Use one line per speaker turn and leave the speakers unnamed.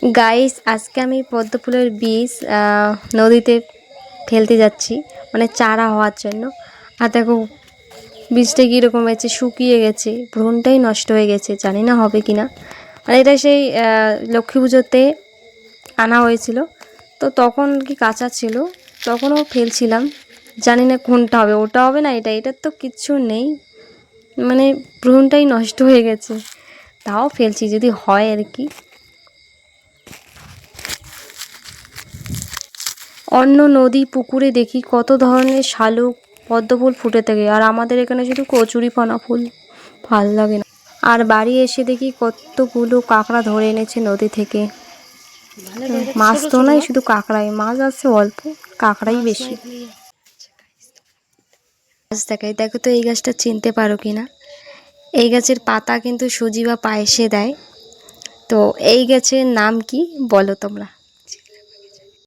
Guys, আজকে আমি পদ্ম ফুলের বীজ নদীতে ফেলতে যাচ্ছি, মানে চারা হওয়ার জন্য। আর দেখো বীজটা কীরকম হয়েছে, শুকিয়ে গেছে, ভ্রূণটাই নষ্ট হয়ে গেছে, জানি না হবে কি না। আর এটা সেই লক্ষ্মী পুজোতে আনা হয়েছিল, তো তখন কি কাঁচা ছিল, তখনও ফেলছিলাম। জানি না কোনটা হবে, ওটা হবে না এটার তো কিচ্ছু নেই, মানে ভ্রূণটাই নষ্ট হয়ে গেছে। তাও ফেলছি, যদি হয় আর কি। অন্য নদী পুকুরে দেখি কত ধরনের শালুক পদ্মফুল ফুটে থাকে, আর আমাদের এখানে শুধু কচুরিপানা ফুল, ভাল লাগে না। আর বাড়ি এসে দেখি কতগুলো কাঁকড়া ধরে এনেছে নদী থেকে। মাছ তো নাই, শুধু কাঁকড়াই, মাছ আছে অল্প, কাঁকড়াই বেশি। গাছ দেখাই, দেখো তো এই গাছটা চিনতে পারো কি না। এই গাছের পাতা কিন্তু সুজি বা পায়েসে দেয়। তো এই গাছের নাম কি বলো তোমরা?